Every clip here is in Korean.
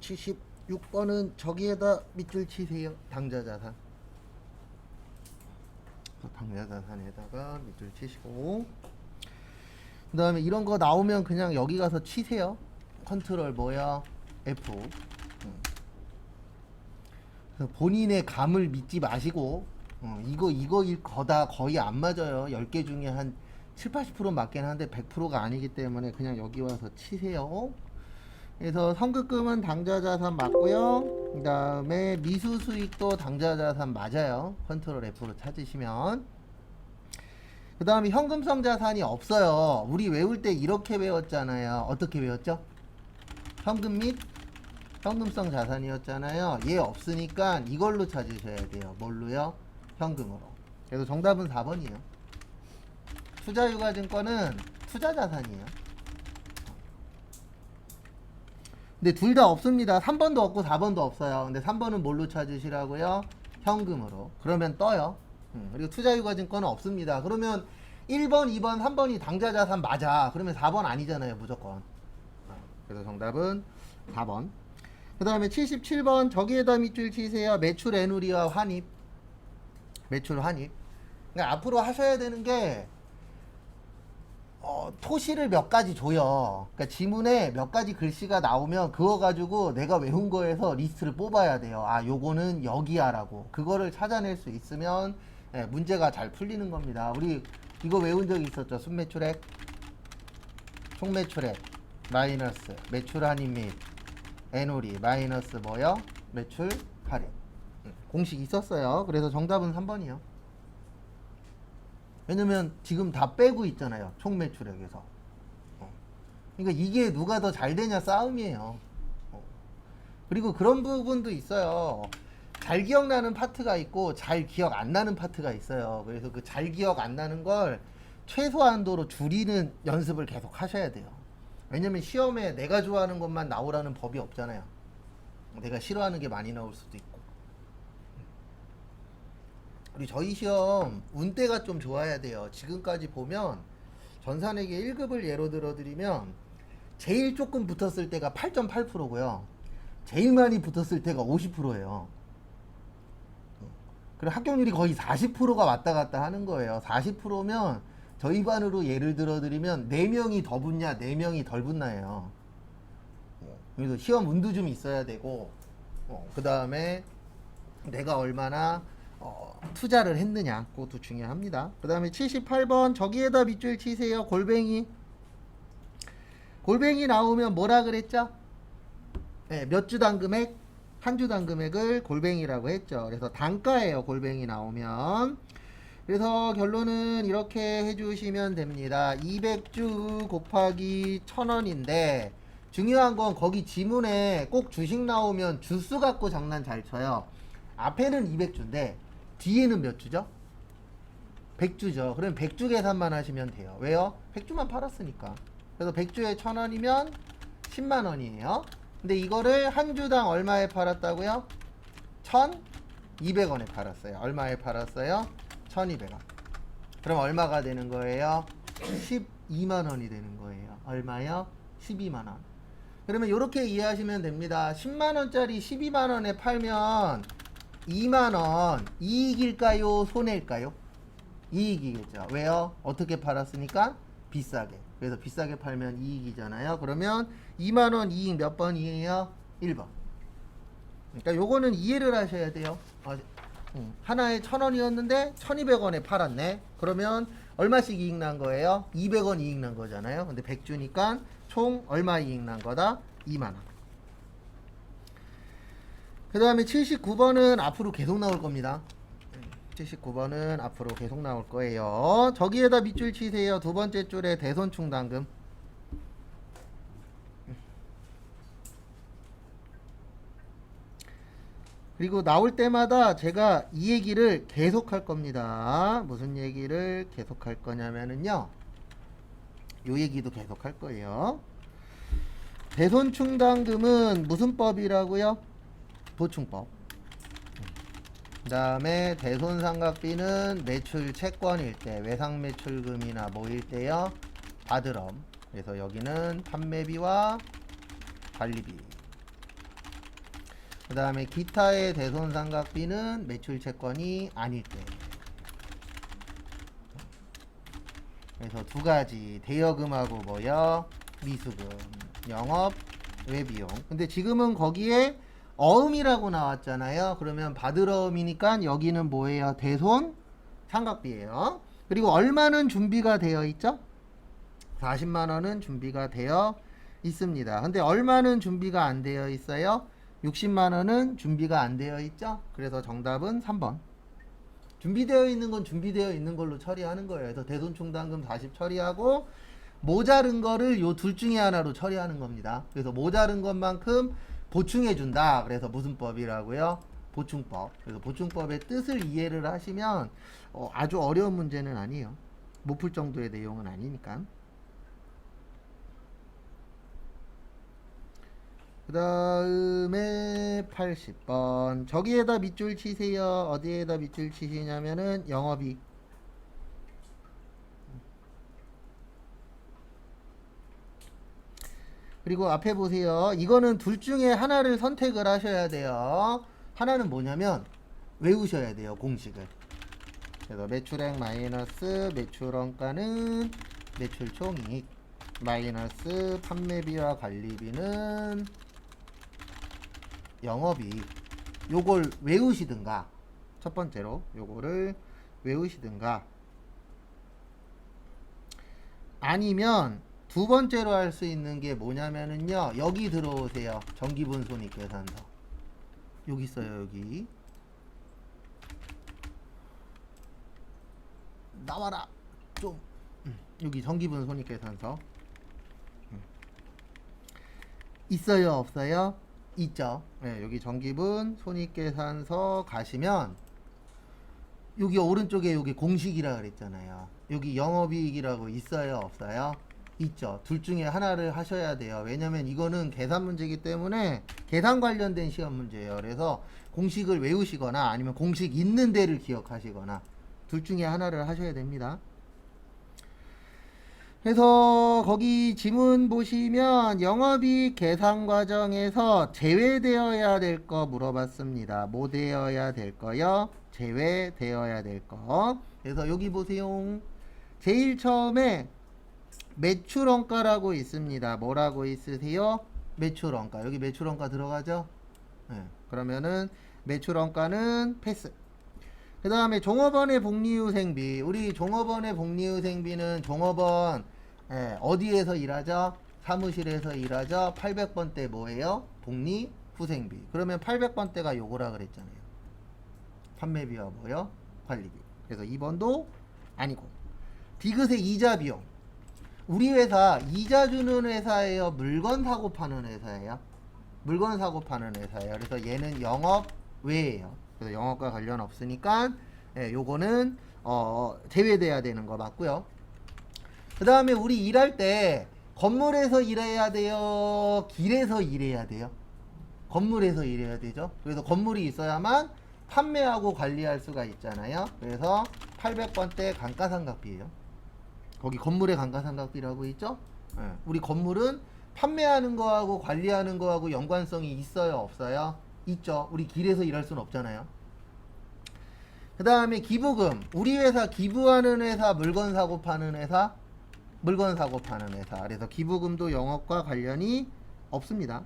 76번은 저기에다 밑줄 치세요. 당좌자산. 당좌자산에다가 밑줄 치시고, 그 다음에 이런 거 나오면 그냥 여기 가서 치세요. 컨트롤 뭐야? F. 그래서 본인의 감을 믿지 마시고, 이거일 거다 거의 안 맞아요. 10개 중에 한 7, 80% 맞긴 한데 100%가 아니기 때문에 그냥 여기 와서 치세요. 그래서 선급금은 당좌자산 맞고요. 그 다음에 미수수익도 당좌자산 맞아요. 컨트롤 F로 찾으시면. 그 다음에 현금성 자산이 없어요. 우리 외울 때 이렇게 외웠잖아요. 어떻게 외웠죠? 현금 및 현금성 자산이었잖아요. 얘 없으니까 이걸로 찾으셔야 돼요. 뭘로요? 현금으로. 그래서 정답은 4번이에요. 투자유가증권은 투자자산이에요. 근데 둘 다 없습니다. 3번도 없고 4번도 없어요. 근데 3번은 뭘로 찾으시라고요? 현금으로. 그러면 떠요. 그리고 투자유가증권은 없습니다. 그러면 1번, 2번, 3번이 당좌자산 맞아. 그러면 4번 아니잖아요. 무조건. 그래서 정답은 4번. 그 다음에 77번 저기에다 밑줄 치세요. 매출 애누리와 환입. 매출 환입. 그러니까 앞으로 하셔야 되는 게 토시를 몇 가지 줘요. 그러니까 지문에 몇 가지 글씨가 나오면 그거 가지고 내가 외운 거에서 리스트를 뽑아야 돼요. 아, 요거는 여기야 라고. 그거를 찾아낼 수 있으면 문제가 잘 풀리는 겁니다. 우리 이거 외운 적 있었죠. 순매출액, 총매출액, 마이너스 매출 할인 및 애누리 마이너스 뭐요? 매출 할인. 공식 있었어요. 그래서 정답은 3번이요. 왜냐면 지금 다 빼고 있잖아요. 총매출액에서. 그러니까 이게 누가 더 잘 되냐 싸움이에요. 그리고 그런 부분도 있어요. 잘 기억나는 파트가 있고 잘 기억 안 나는 파트가 있어요. 그래서 그 잘 기억 안 나는 걸 최소한도로 줄이는 연습을 계속 하셔야 돼요. 왜냐면 시험에 내가 좋아하는 것만 나오라는 법이 없잖아요. 내가 싫어하는 게 많이 나올 수도 있고. 우리 저희 시험 운대가 좀 좋아야 돼요. 지금까지 보면 전산회계 1급을 예로 들어드리면 제일 조금 붙었을 때가 8.8%고요. 제일 많이 붙었을 때가 50%예요. 그리고 합격률이 거의 40%가 왔다 갔다 하는 거예요. 40%면 저희 반으로 예를 들어드리면 4명이 더 붙냐 4명이 덜 붙나예요. 그래서 시험 운도 좀 있어야 되고, 그 다음에 내가 얼마나 투자를 했느냐, 그것도 중요합니다. 그 다음에 78번 저기에다 밑줄 치세요. 골뱅이. 골뱅이 나오면 뭐라 그랬죠? 네, 몇 주당 금액? 한 주당 금액을 골뱅이라고 했죠. 그래서 단가예요. 골뱅이 나오면. 그래서 결론은 이렇게 해주시면 됩니다. 200주 곱하기 1000원인데 중요한 건 거기 지문에 꼭 주식 나오면 주수 갖고 장난 잘 쳐요. 앞에는 200주인데 뒤에는 몇 주죠? 100주죠. 그럼 100주 계산만 하시면 돼요. 왜요? 100주만 팔았으니까. 그래서 100주에 1000원이면 10만원이에요. 근데 이거를 한 주당 얼마에 팔았다고요? 1200원에 팔았어요. 얼마에 팔았어요? 1200원. 그럼 얼마가 되는 거예요? 12만원이 되는 거예요. 얼마요? 12만원. 그러면 이렇게 이해하시면 됩니다. 10만원짜리 12만원에 팔면 2만원 이익일까요? 손해일까요? 이익이겠죠. 왜요? 어떻게 팔았으니까? 비싸게. 그래서 비싸게 팔면 이익이잖아요. 그러면 2만원 이익 몇 번이에요? 1번. 그러니까 요거는 이해를 하셔야 돼요. 하나에 1000원이었는데 1200원에 팔았네. 그러면 얼마씩 이익 난 거예요? 200원 이익 난 거잖아요. 근데 100주니까 총 얼마 이익 난 거다? 2만원. 그 다음에 79번은 앞으로 계속 나올 겁니다. 79번은 앞으로 계속 나올 거예요. 저기에다 밑줄 치세요. 두 번째 줄에 대손충당금. 그리고 나올 때마다 제가 이 얘기를 계속 할 겁니다. 무슨 얘기를 계속 할 거냐면은요, 요 얘기도 계속 할 거예요. 대손충당금은 무슨 법이라고요? 보충법. 그 다음에 대손상각비는 매출 채권일 때, 외상매출금이나 뭐일 때요, 바드럼. 그래서 여기는 판매비와 관리비. 그 다음에 기타의 대손삼각비는 매출 채권이 아닐 때. 그래서 두 가지, 대여금하고 뭐요? 미수금, 영업, 외비용. 근데 지금은 거기에 어음이라고 나왔잖아요. 그러면 받으러음이니까 여기는 뭐예요? 대손 삼각비예요. 그리고 얼마는 준비가 되어 있죠? 40만원은 준비가 되어 있습니다. 근데 얼마는 준비가 안 되어 있어요? 60만원은 준비가 안 되어 있죠? 그래서 정답은 3번. 준비되어 있는 건 준비되어 있는 걸로 처리하는 거예요. 그래서 대손충당금 40 처리하고 모자른 거를 요 둘 중에 하나로 처리하는 겁니다. 그래서 모자른 것만큼 보충해 준다. 그래서 무슨 법이라고요? 보충법. 그래서 보충법의 뜻을 이해를 하시면 아주 어려운 문제는 아니에요. 못 풀 정도의 내용은 아니니까. 그 다음에 80번. 저기에다 밑줄 치세요. 어디에다 밑줄 치시냐면은 영업이익. 그리고 앞에 보세요. 이거는 둘 중에 하나를 선택을 하셔야 돼요. 하나는 뭐냐면 외우셔야 돼요. 공식을. 그래서 매출액 마이너스 매출원가는 매출총이익 마이너스 판매비와 관리비는 영업이익. 요걸 외우시든가, 첫 번째로 요거를 외우시든가, 아니면 두 번째로 할 수 있는 게 뭐냐면은요, 여기 들어오세요. 정기분손익계산서. 여기 있어요. 여기 나와라 좀. 여기 정기분손익계산서 있어요? 없어요? 있죠. 네, 여기 정기분 손익계산서 가시면 여기 오른쪽에 여기 공식이라 그랬잖아요. 여기 영업이익이라고 있어요? 없어요? 있죠. 둘 중에 하나를 하셔야 돼요. 왜냐면 이거는 계산 문제이기 때문에 계산 관련된 시험 문제예요. 그래서 공식을 외우시거나 아니면 공식 있는 데를 기억하시거나 둘 중에 하나를 하셔야 됩니다. 그래서 거기 지문 보시면 영업이익 계산 과정에서 제외되어야 될 거 물어봤습니다. 뭐 되어야 될 거요? 제외되어야 될 거. 그래서 여기 보세요. 제일 처음에 매출원가라고 있습니다. 뭐라고 있으세요? 매출원가. 여기 매출원가 들어가죠? 네. 그러면은 매출원가는 패스. 그 다음에 종업원의 복리후생비. 우리 종업원의 복리후생비는 종업원 어디에서 일하죠? 사무실에서 일하죠? 800번대 뭐예요? 복리후생비. 그러면 800번대가 요거라 그랬잖아요. 판매비와 뭐요? 관리비. 그래서 2번도 아니고. 디귿의 이자 비용. 우리 회사 이자 주는 회사예요? 물건 사고 파는 회사예요? 물건 사고 파는 회사예요. 그래서 얘는 영업 외예요. 그래서 영업과 관련 없으니까 요거는 제외돼야 되는 거 맞고요. 그 다음에 우리 일할 때 건물에서 일해야 돼요? 길에서 일해야 돼요? 건물에서 일해야 되죠. 그래서 건물이 있어야만 판매하고 관리할 수가 있잖아요. 그래서 800번대 감가상각비예요. 거기 건물의 감가상각비라고 있죠. 우리 건물은 판매하는 거하고 관리하는 거하고 연관성이 있어요? 없어요? 있죠. 우리 길에서 일할 수는 없잖아요. 그 다음에 기부금. 우리 회사 기부하는 회사, 물건 사고 파는 회사, 물건 사고 파는 회사. 그래서 기부금도 영업과 관련이 없습니다.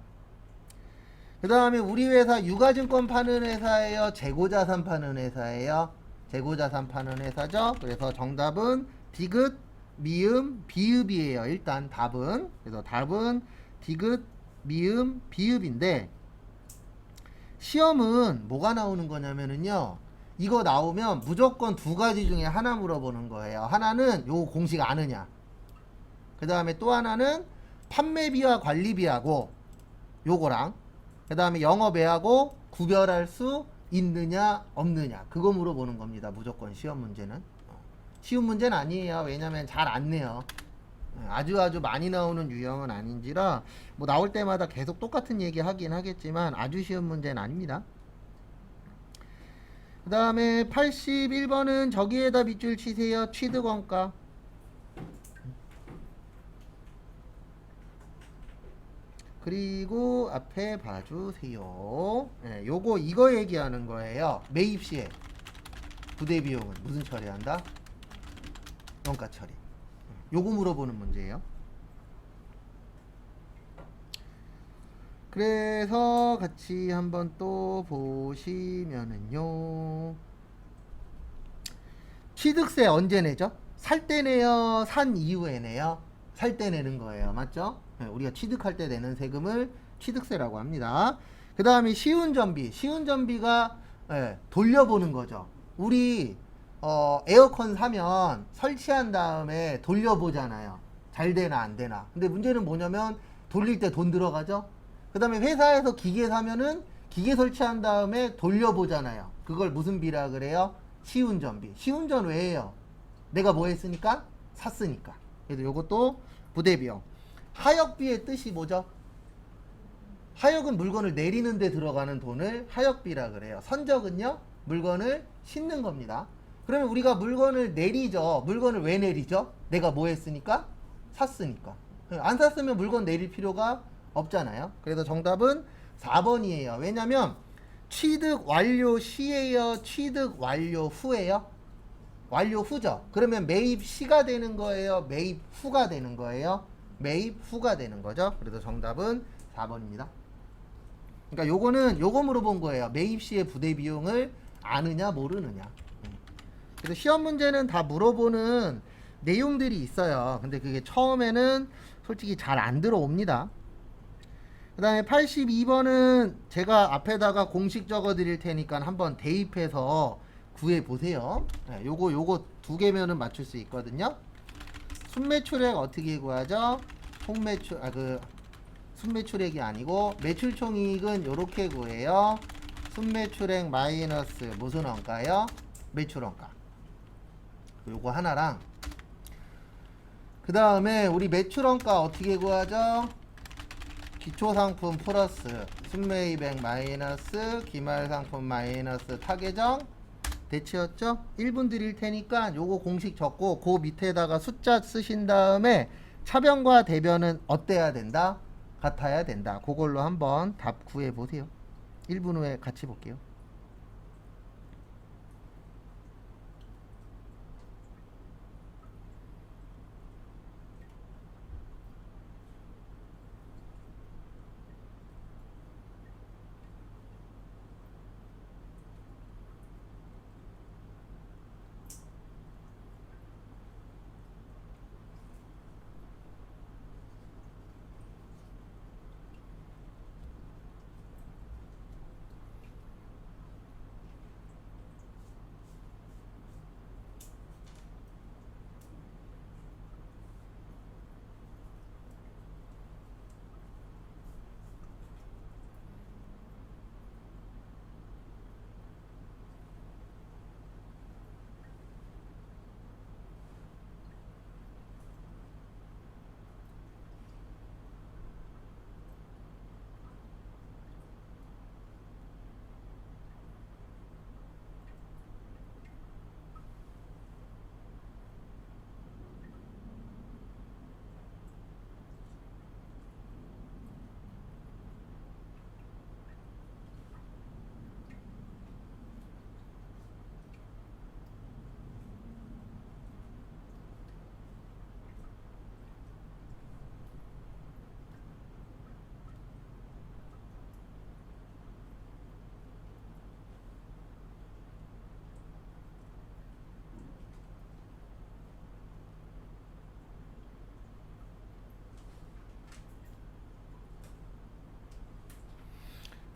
그 다음에 우리 회사 유가증권 파는 회사예요? 재고자산 파는 회사예요? 재고자산 파는 회사죠. 그래서 정답은 디귿, 미음, 비읍이에요. 일단 답은. 그래서 답은 디귿, 미음, 비읍인데 시험은 뭐가 나오는 거냐면은요, 이거 나오면 무조건 두 가지 중에 하나 물어보는 거예요. 하나는 요 공식 아느냐, 그 다음에 또 하나는 판매비와 관리비하고 요거랑 그 다음에 영업외하고 구별할 수 있느냐 없느냐, 그거 물어보는 겁니다. 무조건 시험 문제는. 쉬운 문제는 아니에요. 왜냐면 잘 안 내요. 아주 많이 나오는 유형은 아닌지라 뭐 나올 때마다 계속 똑같은 얘기 하긴 하겠지만 아주 쉬운 문제는 아닙니다. 그 다음에 81번은 저기에다 밑줄 치세요. 취득원가. 그리고 앞에 봐주세요. 네, 요거 이거 얘기하는 거예요. 매입 시에 부대 비용은 무슨 처리한다? 원가 처리. 요거 물어보는 문제예요. 그래서 같이 한번 또 보시면은요. 취득세 언제 내죠? 살 때 내요? 산 이후에 내요? 살 때 내는 거예요. 맞죠? 네, 우리가 취득할 때 내는 세금을 취득세라고 합니다. 그 다음에 시운전비. 시운전비가 돌려보는 거죠. 우리 에어컨 사면 설치한 다음에 돌려보잖아요. 잘 되나 안 되나. 근데 문제는 뭐냐면 돌릴 때 돈 들어가죠. 그 다음에 회사에서 기계 사면은 기계 설치한 다음에 돌려보잖아요. 그걸 무슨 비라 그래요? 시운전비. 시운전 왜예요? 내가 뭐 했으니까? 샀으니까. 그래서 요것도 부대비용. 하역비의 뜻이 뭐죠? 하역은 물건을 내리는 데 들어가는 돈을 하역비라 그래요. 선적은요? 물건을 싣는 겁니다. 그러면 우리가 물건을 내리죠. 물건을 왜 내리죠? 내가 뭐 했으니까? 샀으니까. 안 샀으면 물건 내릴 필요가 없잖아요. 그래서 정답은 4번이에요. 왜냐면 취득 완료 시에요? 취득 완료 후에요? 완료 후죠. 그러면 매입 시가 되는 거예요? 매입 후가 되는 거예요? 매입 후가 되는 거죠. 그래서 정답은 4번입니다. 그러니까 요거는 요거 물어본 거예요. 매입 시의 부대 비용을 아느냐 모르느냐. 그래서 시험 문제는 다 물어보는 내용들이 있어요. 근데 그게 처음에는 솔직히 잘 안 들어옵니다. 그 다음에 82번은 제가 앞에다가 공식 적어 드릴 테니까 한번 대입해서 구해 보세요. 네, 요거 두 개면은 맞출 수 있거든요. 순매출액 어떻게 구하죠? 순매출액이 아니고 매출총이익은 요렇게 구해요. 순매출액 마이너스 무슨 원가요? 매출원가. 요거 하나랑 그 다음에 우리 매출원가 어떻게 구하죠? 기초상품 플러스 순매입액 마이너스 기말상품 마이너스 타계정 대체였죠? 1분 드릴 테니까 요거 공식 적고 그 밑에다가 숫자 쓰신 다음에 차변과 대변은 어때야 된다? 같아야 된다. 그걸로 한번 답 구해 보세요. 1분 후에 같이 볼게요.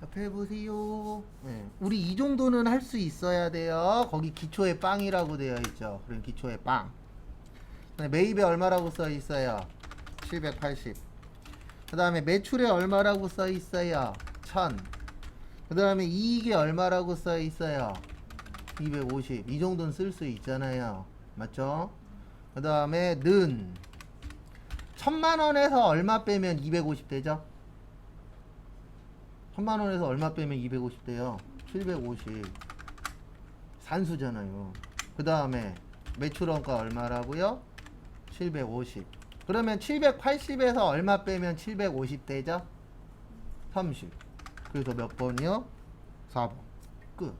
옆에 보세요. 네. 우리 이 정도는 할 수 있어야 돼요. 거기 기초에 빵이라고 되어 있죠. 그럼 기초에 빵. 매입에 얼마라고 써 있어요? 780. 그 다음에 매출에 얼마라고 써 있어요? 1000. 그 다음에 이익에 얼마라고 써 있어요? 250. 이 정도는 쓸 수 있잖아요. 맞죠? 그 다음에 는 1000만원에서 얼마 빼면 250 되죠? 1000만원에서 얼마 빼면 250 돼요? 750. 산수잖아요. 그 다음에 매출원가 얼마라고요? 750. 그러면 780에서 얼마 빼면 750 되죠? 30. 그래서 몇 번이요? 4번. 끝.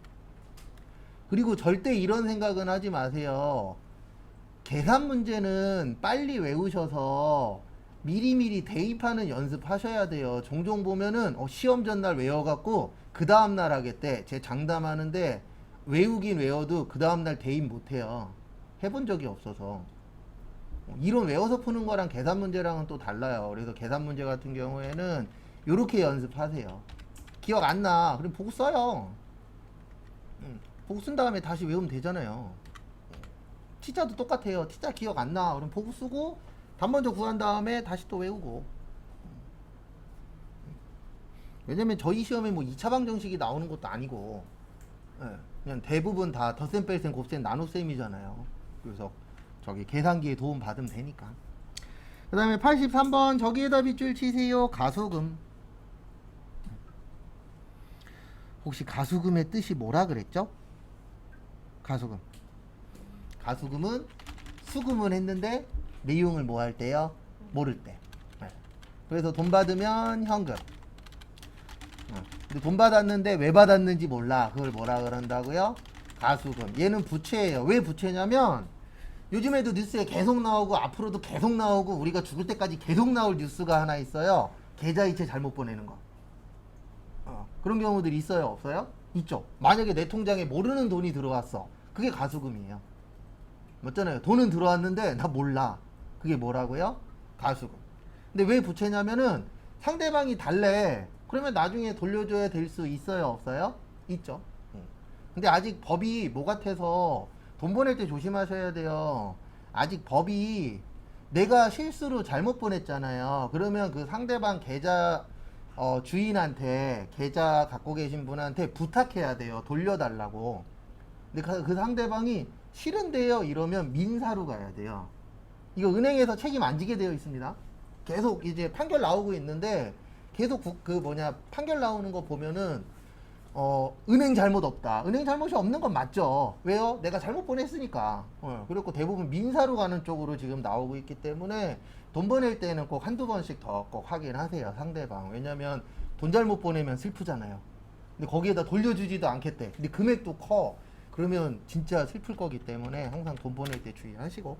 그리고 절대 이런 생각은 하지 마세요. 계산 문제는 빨리 외우셔서 미리미리 대입하는 연습하셔야 돼요. 종종 보면은 시험 전날 외워갖고 그 다음날 하겠대. 제 장담하는데 외우긴 외워도 그 다음날 대입 못해요. 해본 적이 없어서. 이론 외워서 푸는 거랑 계산 문제랑은 또 달라요. 그래서 계산 문제 같은 경우에는 요렇게 연습하세요. 기억 안 나. 그럼 보고 써요. 보고 쓴 다음에 다시 외우면 되잖아요. T자도 똑같아요. T자 기억 안 나. 그럼 보고 쓰고 답 먼저 구한 다음에 다시 또 외우고. 왜냐면 저희 시험에 뭐 2차 방정식이 나오는 것도 아니고 그냥 대부분 다 덧셈 뺄셈 곱셈 나눗셈이잖아요. 그래서 저기 계산기에 도움 받으면 되니까. 그 다음에 83번 저기에다 빗줄 치세요. 가수금. 혹시 가수금의 뜻이 뭐라 그랬죠? 가수금. 가수금은 수금은 했는데 내용을 뭐 할 때요? 모를 때. 그래서 돈 받으면 현금. 근데 돈 받았는데 왜 받았는지 몰라. 그걸 뭐라 그런다고요? 가수금. 얘는 부채예요. 왜 부채냐면 요즘에도 뉴스에 계속 나오고 앞으로도 계속 나오고 우리가 죽을 때까지 계속 나올 뉴스가 하나 있어요. 계좌이체 잘못 보내는 거. 그런 경우들이 있어요? 없어요? 있죠. 만약에 내 통장에 모르는 돈이 들어왔어. 그게 가수금이에요. 맞잖아요. 돈은 들어왔는데 나 몰라. 그게 뭐라고요? 가수금. 근데 왜 부채냐면은 상대방이 달래. 그러면 나중에 돌려줘야 될 수 있어요? 없어요? 있죠. 근데 아직 법이 뭐 같아서 돈 보낼 때 조심하셔야 돼요. 아직 법이 내가 실수로 잘못 보냈잖아요. 그러면 그 상대방 계좌 주인한테 계좌 갖고 계신 분한테 부탁해야 돼요. 돌려달라고. 근데 그 상대방이 싫은데요 이러면 민사로 가야 돼요. 이거 은행에서 책임 안 지게 되어 있습니다. 계속 이제 판결 나오고 있는데 계속 판결 나오는 거 보면은 은행 잘못 없다. 은행 잘못이 없는 건 맞죠. 왜요? 내가 잘못 보냈으니까. 그리고 대부분 민사로 가는 쪽으로 지금 나오고 있기 때문에 돈 보낼 때는 꼭 한두 번씩 더 꼭 확인하세요. 상대방. 왜냐면 돈 잘못 보내면 슬프잖아요. 근데 거기에다 돌려주지도 않겠대. 근데 금액도 커. 그러면 진짜 슬플 거기 때문에 항상 돈 보낼 때 주의하시고.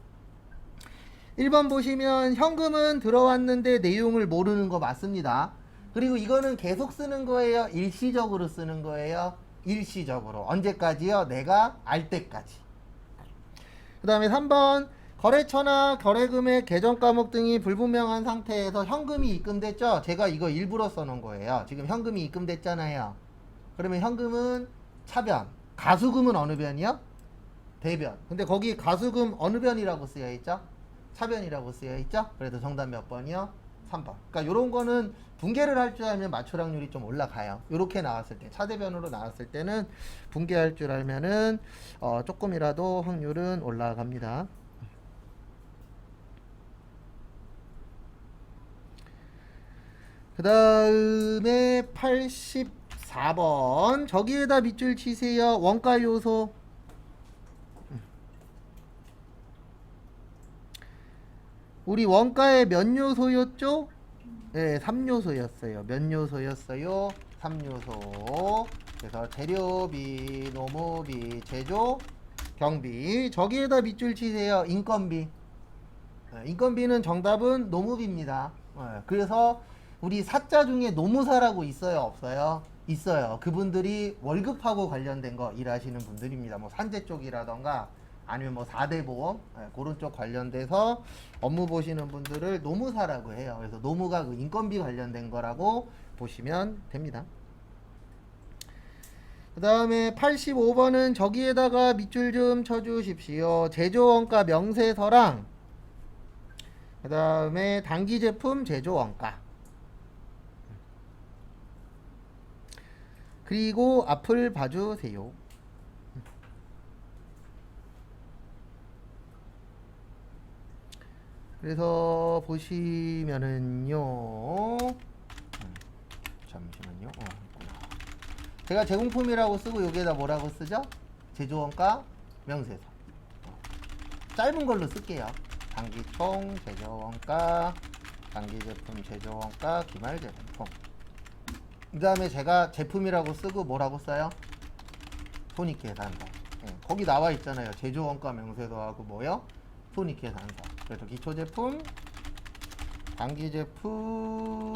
1번 보시면 현금은 들어왔는데 내용을 모르는 거 맞습니다. 그리고 이거는 계속 쓰는 거예요? 일시적으로 쓰는 거예요? 일시적으로. 언제까지요? 내가 알 때까지. 그 다음에 3번 거래처나 거래금액, 계정 과목 등이 불분명한 상태에서 현금이 입금됐죠? 제가 이거 일부러 써놓은 거예요. 지금 현금이 입금됐잖아요. 그러면 현금은 차변. 가수금은 어느 변이요? 대변. 근데 거기 가수금 어느 변이라고 쓰여 있죠? 차변이라고 쓰여 있죠? 그래서 정답 몇 번이요? 3번. 그러니까 이런 거는 분계를 할 줄 알면 맞출 확률이 좀 올라가요. 이렇게 나왔을 때, 차대변으로 나왔을 때는 분계할 줄 알면은 조금이라도 확률은 올라갑니다. 그 다음에 84번 저기에다 밑줄 치세요. 원가 요소. 우리 원가의 몇 요소였죠? 네, 3요소였어요. 몇 요소였어요? 3요소. 그래서 재료비, 노무비, 제조, 경비. 저기에다 밑줄 치세요. 인건비. 인건비는 정답은 노무비입니다. 그래서 우리 사자 중에 노무사라고 있어요? 없어요? 있어요. 그분들이 월급하고 관련된 거 일하시는 분들입니다. 뭐 산재 쪽이라던가 아니면 뭐 4대 보험 그런 쪽 관련돼서 업무 보시는 분들을 노무사라고 해요. 그래서 노무가 그 인건비 관련된 거라고 보시면 됩니다. 그 다음에 85번은 저기에다가 밑줄 좀 쳐주십시오. 제조원가 명세서랑 그 다음에 단기제품 제조원가 그리고 앞을 봐주세요. 그래서 보시면은요 잠시만요. 제가 제공품이라고 쓰고 여기에다 뭐라고 쓰죠? 제조원가 명세서. 짧은 걸로 쓸게요. 단기총 제조원가, 단기제품 제조원가, 기말제공품. 그 다음에 제가 제품이라고 쓰고 뭐라고 써요? 손익계산서. 거기 나와 있잖아요. 제조원가 명세서하고 뭐요? 손익계산서. 그래서 기초제품, 단기제품,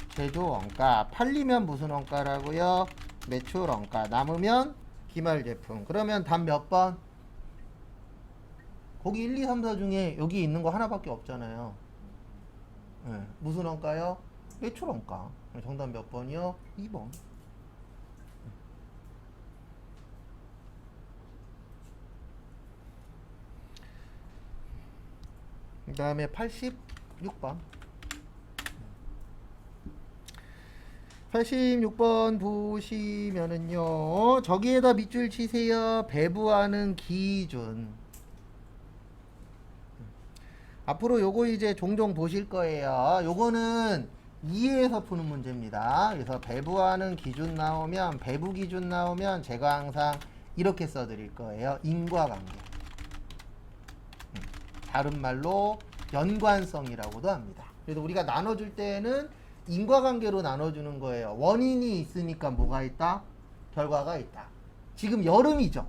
제조원가, 팔리면 무슨 원가라고요? 매출원가, 남으면 기말제품. 그러면 답 몇 번? 거기 1, 2, 3, 4 중에 여기 있는 거 하나밖에 없잖아요. 무슨 원가요? 매출원가. 정답 몇 번이요? 2번. 그 다음에 86번. 86번 보시면은요, 저기에다 밑줄 치세요. 배부하는 기준. 앞으로 요거 이제 종종 보실 거예요. 요거는 2에서 푸는 문제입니다. 그래서 배부하는 기준 나오면, 배부 기준 나오면 제가 항상 이렇게 써드릴 거예요. 인과관계. 다른 말로 연관성이라고도 합니다. 그래서 우리가 나눠줄 때는 인과관계로 나눠주는 거예요. 원인이 있으니까 뭐가 있다? 결과가 있다. 지금 여름이죠.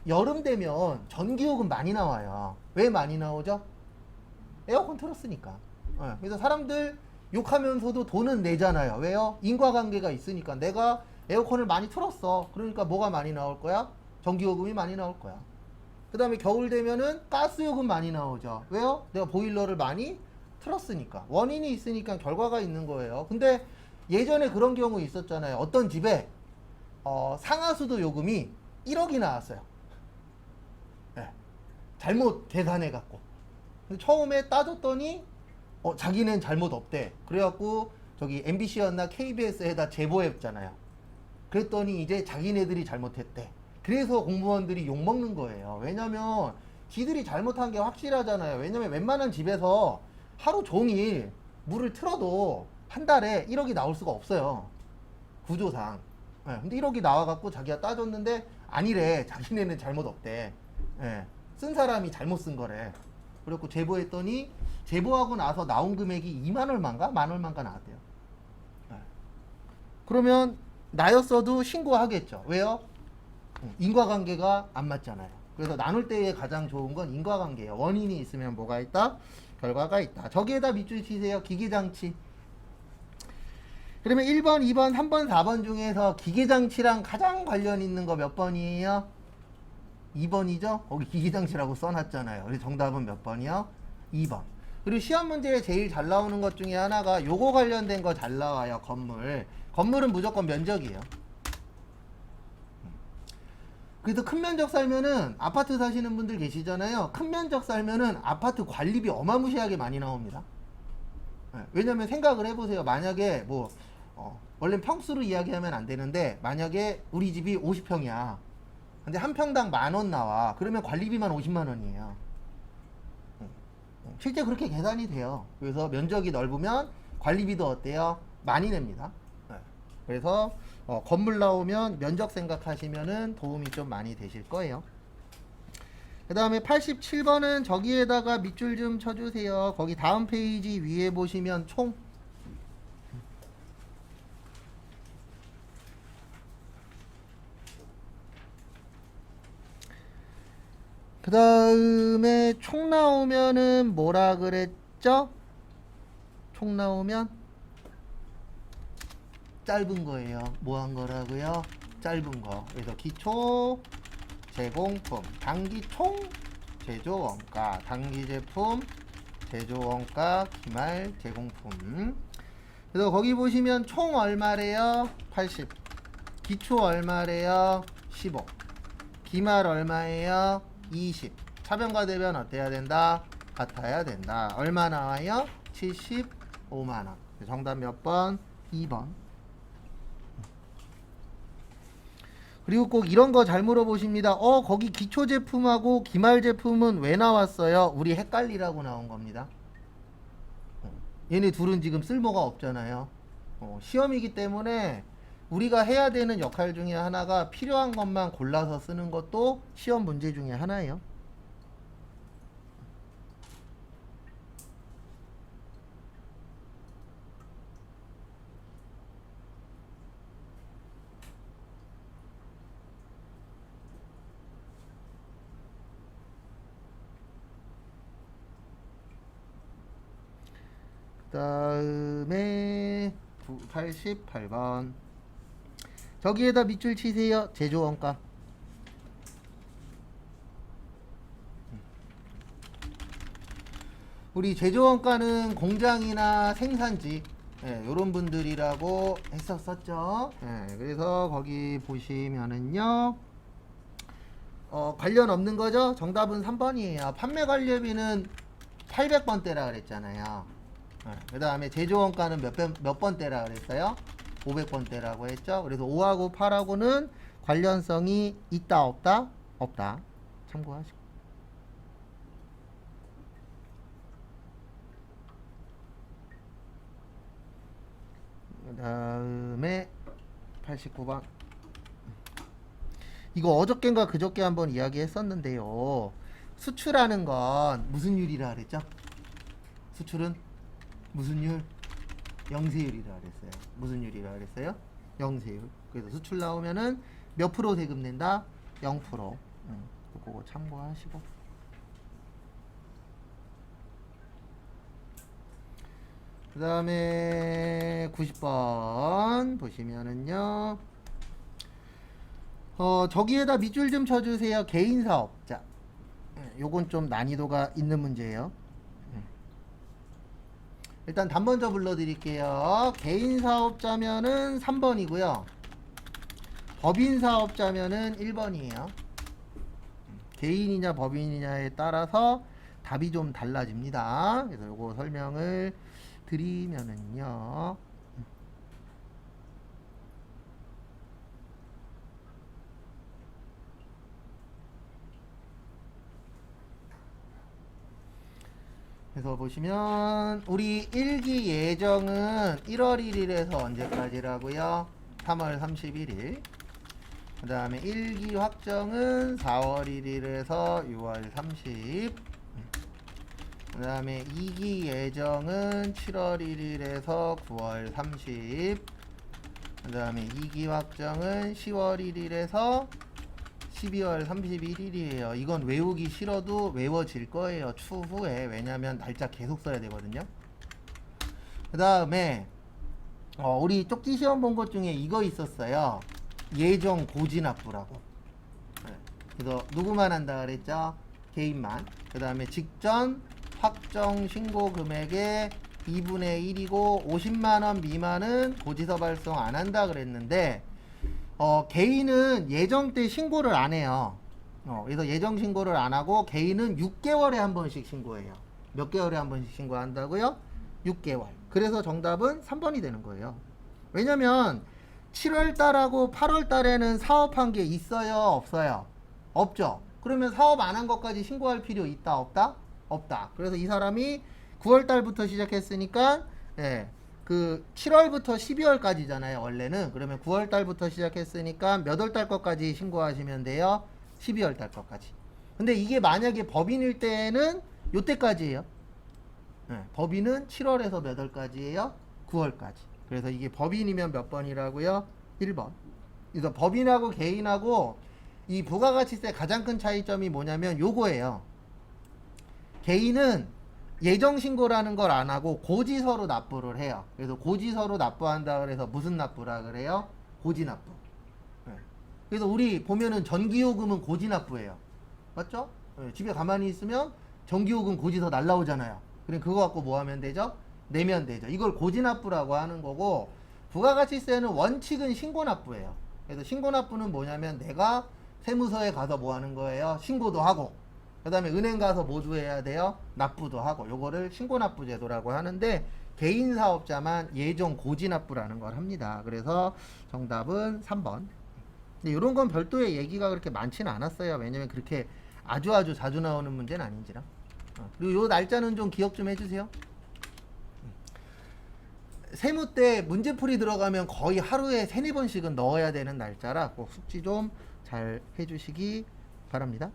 여름 되면 전기요금 많이 나와요. 왜 많이 나오죠? 에어컨 틀었으니까. 그래서 사람들 욕하면서도 돈은 내잖아요. 왜요? 인과관계가 있으니까. 내가 에어컨을 많이 틀었어. 그러니까 뭐가 많이 나올 거야? 전기요금이 많이 나올 거야. 그 다음에 겨울 되면은 가스요금 많이 나오죠. 왜요? 내가 보일러를 많이 틀었으니까. 원인이 있으니까 결과가 있는 거예요. 근데 예전에 그런 경우 있었잖아요. 어떤 집에 상하수도 요금이 1억이 나왔어요. 네. 잘못 계산해 갖고. 처음에 따졌더니 자기는 잘못 없대. 그래갖고 저기 MBC였나 KBS에다 제보했잖아요. 그랬더니 이제 자기네들이 잘못했대. 그래서 공무원들이 욕먹는 거예요. 왜냐면 지들이 잘못한 게 확실하잖아요. 왜냐면 웬만한 집에서 하루 종일 물을 틀어도 한 달에 1억이 나올 수가 없어요. 구조상. 근데 1억이 나와갖고 자기가 따졌는데 아니래. 자기네는 잘못 없대. 쓴 사람이 잘못 쓴 거래. 그래갖고 제보했더니 제보하고 나서 나온 금액이 2만 얼마인가? 만 얼마인가 나왔대요. 그러면 나였어도 신고하겠죠. 왜요? 인과관계가 안 맞잖아요. 그래서 나눌 때에 가장 좋은 건 인과관계예요. 원인이 있으면 뭐가 있다? 결과가 있다. 저기에다 밑줄 치세요. 기계장치. 그러면 1번, 2번, 3번, 4번 중에서 기계장치랑 가장 관련 있는 거 몇 번이에요? 2번이죠? 거기 기계장치라고 써놨잖아요. 그래서 정답은 몇 번이요? 2번. 그리고 시험 문제에 제일 잘 나오는 것 중에 하나가 요거 관련된 거 잘 나와요. 건물. 건물은 무조건 면적이에요. 그래서 큰 면적 살면은 아파트 사시는 분들 계시잖아요. 큰 면적 살면은 아파트 관리비 어마무시하게 많이 나옵니다. 왜냐면 생각을 해보세요. 만약에 뭐 원래 평수로 이야기하면 안 되는데 만약에 우리 집이 50평이야. 근데 한 평당 10,000원 나와. 그러면 관리비만 50만 원이에요. 실제 그렇게 계산이 돼요. 그래서 면적이 넓으면 관리비도 어때요? 많이 냅니다. 그래서 건물 나오면 면적 생각하시면은 도움이 좀 많이 되실 거예요. 그 다음에 87번은 저기에다가 밑줄 좀 쳐주세요. 거기 다음 페이지 위에 보시면 총. 그 다음에 총 나오면은 뭐라 그랬죠? 총 나오면 짧은 거예요. 뭐 한 거라고요? 짧은 거. 그래서 기초 제공품, 단기 총 제조원가, 단기 제품 제조원가, 기말 제공품. 그래서 거기 보시면 총 얼마래요? 80. 기초 얼마래요? 15. 기말 얼마예요? 20. 차변과 대변 어때야 된다? 같아야 된다. 얼마 나와요? 75만원. 정답 몇 번? 2번. 그리고 꼭 이런 거 잘 물어보십니다. 거기 기초 제품하고 기말 제품은 왜 나왔어요? 우리 헷갈리라고 나온 겁니다. 얘네 둘은 지금 쓸모가 없잖아요. 시험이기 때문에 우리가 해야 되는 역할 중에 하나가 필요한 것만 골라서 쓰는 것도 시험 문제 중에 하나예요. 그다음에 88번. 저기에다 밑줄 치세요. 제조원가. 우리 제조원가는 공장이나 생산지, 이런 분들이라고 했었었죠. 그래서 거기 보시면은요, 관련 없는 거죠. 정답은 3번이에요. 판매 관리비는 800번대라 그랬잖아요. 그 다음에 제조원가는 몇 번대라 그랬어요? 500번대라고 했죠. 그래서 5하고 8하고는 관련성이 있다 없다? 없다. 참고하시고. 그 다음에 89번. 이거 어저께인가 그저께 한번 이야기했었는데요. 수출하는 건 무슨 율이라 그랬죠? 수출은 무슨 율? 영세율이라 그랬어요. 무슨 율이라 그랬어요? 영세율. 그래서 수출 나오면은 몇 프로 세금 낸다? 0%. 그거 참고하시고. 그 다음에 90번 보시면은요, 저기에다 밑줄 좀 쳐주세요. 개인사업자. 요건 좀 난이도가 있는 문제예요. 일단 답 먼저 불러드릴게요. 개인사업자면은 3번이고요. 법인사업자면은 1번이에요. 개인이냐 법인이냐에 따라서 답이 좀 달라집니다. 그래서 요거 설명을 드리면은요, 그래서 보시면 우리 1기 예정은 1월 1일에서 언제까지라고요? 3월 31일. 그 다음에 1기 확정은 4월 1일에서 6월 30. 그 다음에 2기 예정은 7월 1일에서 9월 30. 그 다음에 2기 확정은 10월 1일에서 12월 31일이에요. 이건 외우기 싫어도 외워질 거예요. 추후에. 왜냐면 날짜 계속 써야 되거든요. 그 다음에 우리 쪽지 시험 본 것 중에 이거 있었어요. 예정 고지납부라고. 그래서 누구만 한다 그랬죠? 개인만. 그 다음에 직전 확정 신고 금액의 2분의 1이고 50만원 미만은 고지서 발송 안 한다 그랬는데, 개인은 예정 때 신고를 안 해요. 그래서 예정 신고를 안 하고 개인은 6개월에 한 번씩 신고해요. 몇 개월에 한 번씩 신고한다고요? 6개월. 그래서 정답은 3번이 되는 거예요. 왜냐면 7월 달하고 8월 달에는 사업한 게 있어요, 없어요? 없죠. 그러면 사업 안 한 것까지 신고할 필요 있다, 없다? 없다. 그래서 이 사람이 9월 달부터 시작했으니까, 그 7월부터 12월까지잖아요, 원래는. 그러면 9월 달부터 시작했으니까 몇 월 달 것까지 신고하시면 돼요? 12월 달 것까지. 근데 이게 만약에 법인일 때는 요때까지예요. 법인은 7월에서 몇 월까지예요? 9월까지. 그래서 이게 법인이면 몇 번이라고요? 1번. 그래서 법인하고 개인하고 이 부가가치세 가장 큰 차이점이 뭐냐면 요거예요. 개인은 예정 신고라는 걸 안 하고 고지서로 납부를 해요. 그래서 고지서로 납부한다 그래서 무슨 납부라 그래요? 고지납부. 그래서 우리 보면은 전기요금은 고지납부예요. 맞죠? 집에 가만히 있으면 전기요금 고지서 날라오잖아요. 그럼 그거 갖고 뭐 하면 되죠? 내면 되죠. 이걸 고지납부라고 하는 거고, 부가가치세는 원칙은 신고납부예요. 그래서 신고납부는 뭐냐면 내가 세무서에 가서 뭐 하는 거예요? 신고도 하고, 그 다음에 은행 가서 뭐도 해야 돼요? 납부도 하고. 요거를 신고납부 제도라고 하는데, 개인 사업자만 예정 고지납부라는 걸 합니다. 그래서 정답은 3번. 근데 이런 건 별도의 얘기가 그렇게 많지는 않았어요. 왜냐면 그렇게 아주 자주 나오는 문제는 아닌지라. 그리고 요 날짜는 좀 기억 좀 해주세요. 세무 때 문제풀이 들어가면 거의 하루에 3-4번씩은 넣어야 되는 날짜라 꼭 숙지 좀 잘 해주시기 바랍니다.